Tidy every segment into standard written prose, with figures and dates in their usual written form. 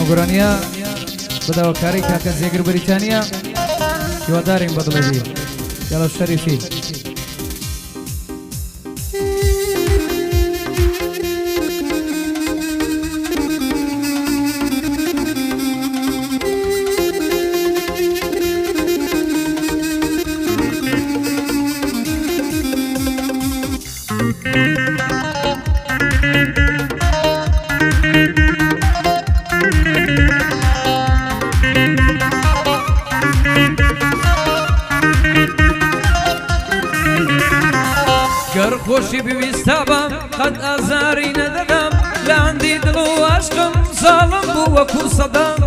گەرمەگۆرانیە بەداواکاری کاکە زێگر بریتانیا هیوادارین بەدڵێبی یاڵە شەریفی گەر خۆشی بویستابم قەت ئازاری نەدەدەم لە ئەندی دڵ و عاشقم ساڵم بوو وەکو سەدەم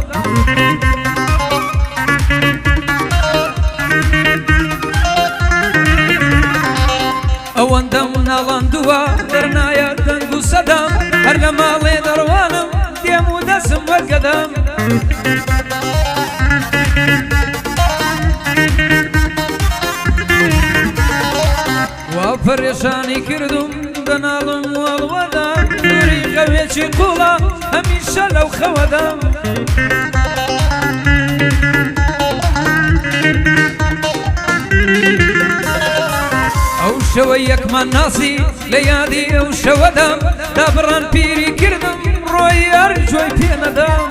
ئەوەندەم ناڵاندووە دەرنایە دەنگ و سەدەم هەر لە ماڵێ دەڕوانم دێم و دەسم وەرگەدەم وا پەرێشانی کردم دەناڵم وەڵوەدا دووری قەوێکی قوڵە هەمیشە لەو خەوەدەم ئەو شەوە یەکمان ناسی لە یادی ئەو شەوەدەم دابڕان پیری کردم ڕۆی هەر جۆی پێ نەدەم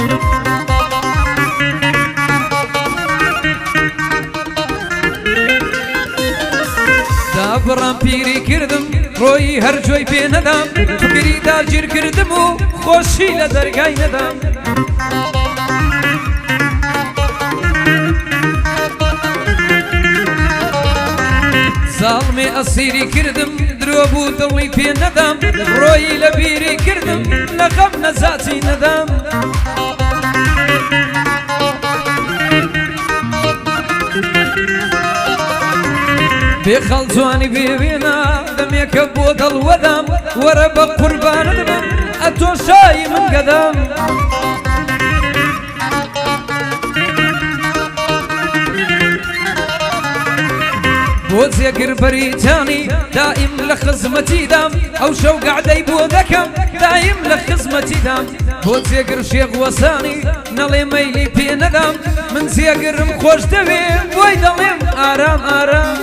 دابڕان پیری کردم ڕۆی هەر جۆی پێ نەدەم فکری داگیر کردم و خۆشی لە دەرگای نەدەم زاڵمێ ئەسیری کردم درۆ بوو دڵی پێ نەدەم ڕۆی لە بیری کردم لە غەم نەزاتی نەدەم بێخەڵ جوانی بێوێنە دەمێکە بۆ دڵوەدەم وەرە بە قوربانت بم ئەتۆ شایی من گەدەم بۆ جێگر بەریتانی دائیم لە خزمەتیدام ئەو شەو گەعدەی بۆ دەکەم دائیم لە خزمەتیدام بۆ جێگر شێخ وەسانی نەڵێ مەیلی پێ نەدام من جێگرم خۆش دەوێ بۆی دەڵێم ئارام ئارام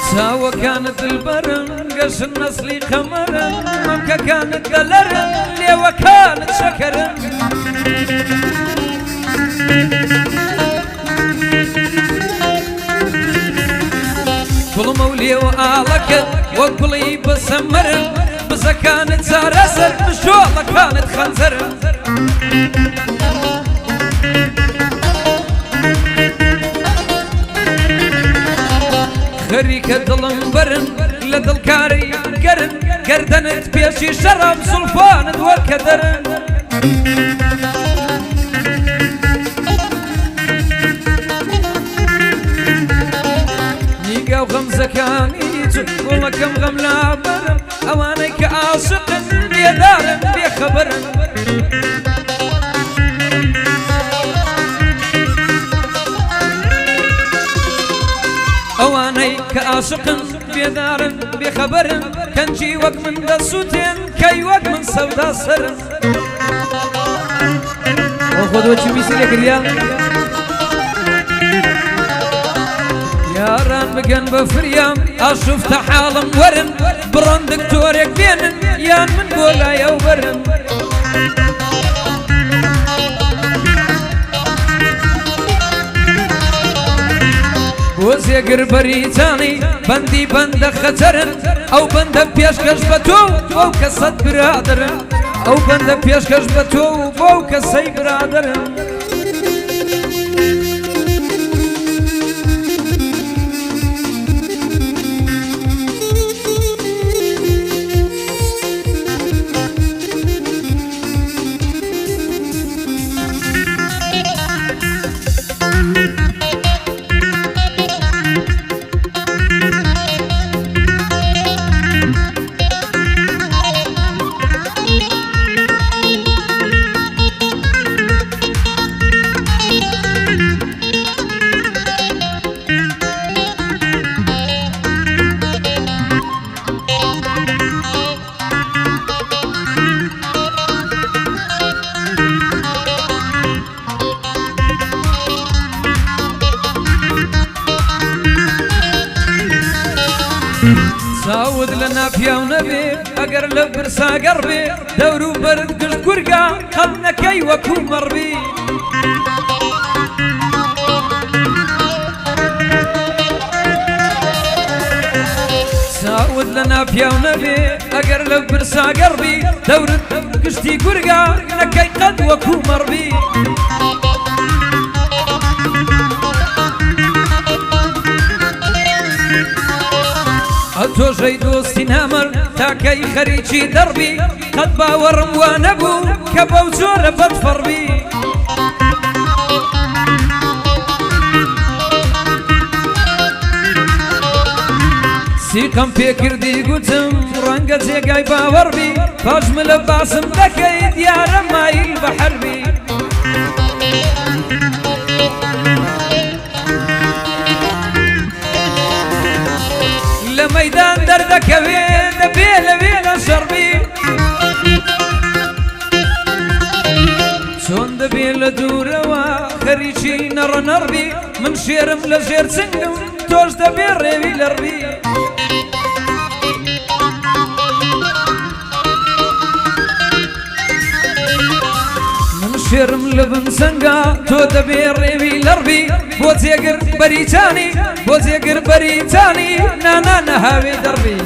چاوەکانت دڵبەرن گەشن نەسلی خەمەرن مەمکەکانت دەلەرن لێوەکانت شەکەرن گوڵمە و لێوە ئاڵەکەت وەک گوڵی بەسەمەرن بزەکانت جارەسەر مژۆڵەکانت خەنجەرن خەریکە دڵم بەرن لە دڵکاری گەرن گەردەنت پێشی شەڕام زولفانت وەرکە دەرن نیگە و غەمزەکانی گوڵەکەم غەم لابەرن ئەوانەی کە عاشقن بێدارن بێخەبەرن ئەوانەی کە عاشقن بێدارن بێخەبەرن کەنجی وەک من دەسووتێن کەی وەک من سەودا سەرن ئەو خۆدۆچی میسی لێکردیا یاران بگەن بە فریام ئاشوفتە حاڵم وەرن بڕۆن دکتۆرێک بێنن یان من بۆ لایەو بەرن بۆ جێگر بەریتانی بەندی بەندە خەتەرن ئەو بەندە پێشکەش بە تۆ بەو کەسەت برادرن ئەو بەندە پێشکەش بە تۆ بەو کەسەی برادرن چاود لە ناپیاو نەبێ ئەگەر لە برسا گەڕبێ دەور و بەرد گشت گورگا قەت نەکەی وەکو مەڕبی چاود لە ناپیاو نەبێ ئەگەر لە برسا گەڕبی دەورت گشتی گورگا نەکەی قەت وەکو مەڕبی تۆژەی دۆستی نامەر تاکەی خەریکی دەڕبی قەت باوەڕم وا نەبوو کە بەو جۆرە بەدفەڕبی سیقەم پێکردی گوتم ڕەنگە جێگای باوەڕبی پاشمە لە باسم دەکەی دیارە مایل بە حەربی لە مەیدان دەردەکەوێ دەبێ لەوێ لە شەڕبی چۆن دەبێ لە دوورەوە خەریکی نەڕەنەڕبی من شێرم لە ژێر چنگم تۆش دەبێ ڕێوی لەڕبی من شێرم لە بن سەنگا تۆ دەبێ ڕێوی لەڕبی بۆ جێگر بەریتانی بۆ جێگر بەریتانی نانا نەهاوێ دەڕبی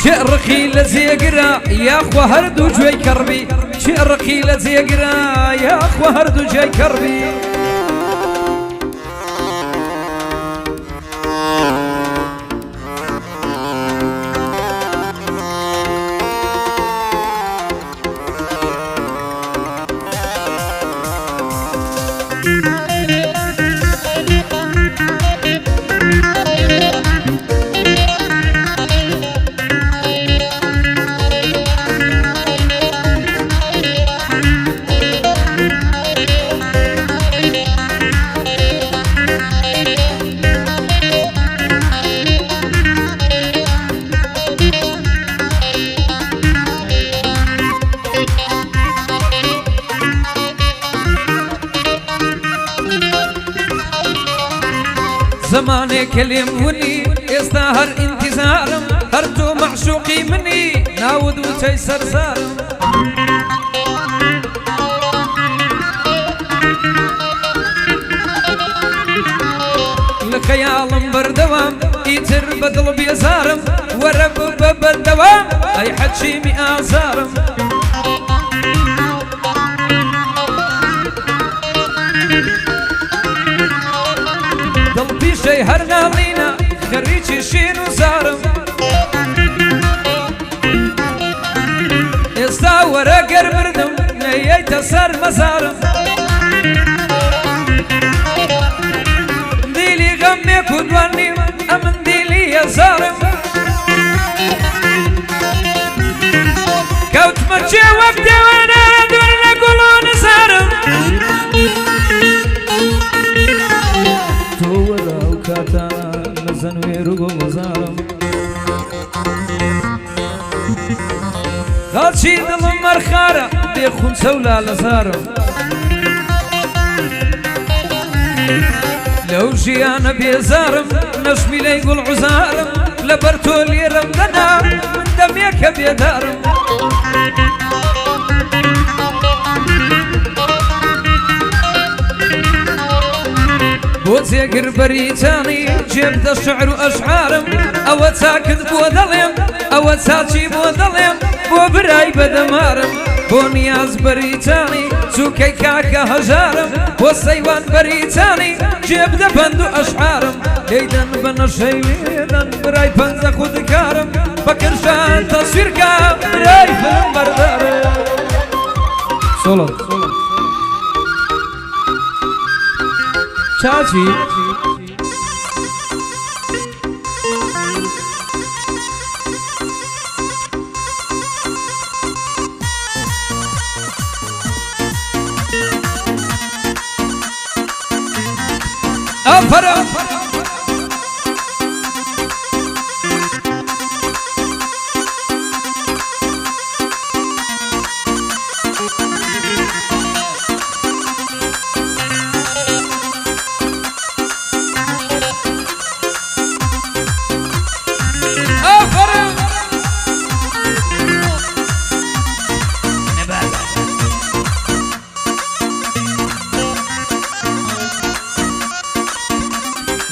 شێڕقی لە جێگرە یاخوا هەردوو گوێی کەڕبی شێڕقی لە جێگرە یاخوا هەردوو گوێی کەڕبی زمانێکە لێم ونی ئێستا هەر ئینتیزارم هەر تۆ مەعشوقی منی ناود وتەی سەرزارم لە خەیاڵم بەردەوام ئیتر بەدڵ بێزارم وەرە ببە بەردەوام ئەی حەچیمی ئازارم دڵپیشەی هەر ناڵینە خەریکی شین و زارم ئێستا وەرە گەر بردم نەیەیتە سەر مەزارم دیلی غەمێک و دوانیم ئەمن دیلی هەزارم کەوتمە چێ وەک دێوانە دوور لە گوڵ و نزارم لزنوير وغزارم غالشي دلم مرخارة بيخون سولا لزارم لو جيانا بيزارم نشمي ليقول عزارم لبرتو لي رمضنا من دميك بيدارم بۆ جێگر بەریتانی جێبدە شعر و ئەشعارم ئەوە چاکت بۆ دەڵێم ئەوە چاچی بۆ دەڵێم بۆ برای بەدەمارم بۆ نیاز بەریتانی چووکەی کاکە هەژارم بۆ سەیوان بەریتانی جێبدە بەند و ئەشعارم لێدەن بە نەشەی لێدەن برای پەنجە خودکارم بە کرشان تەسویرکە برای فلم بەردارم سۆڵۆ چاچی ئەفەرە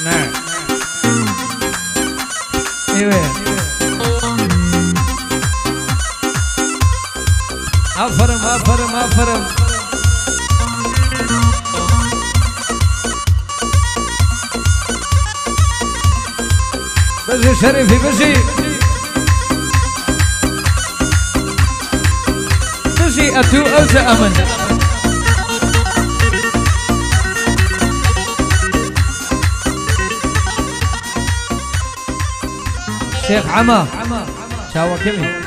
نعم ايوه افرم افرم افرم بجي شريفي بجي بجي اتو اوزا امن شيخ عما شاوى كمي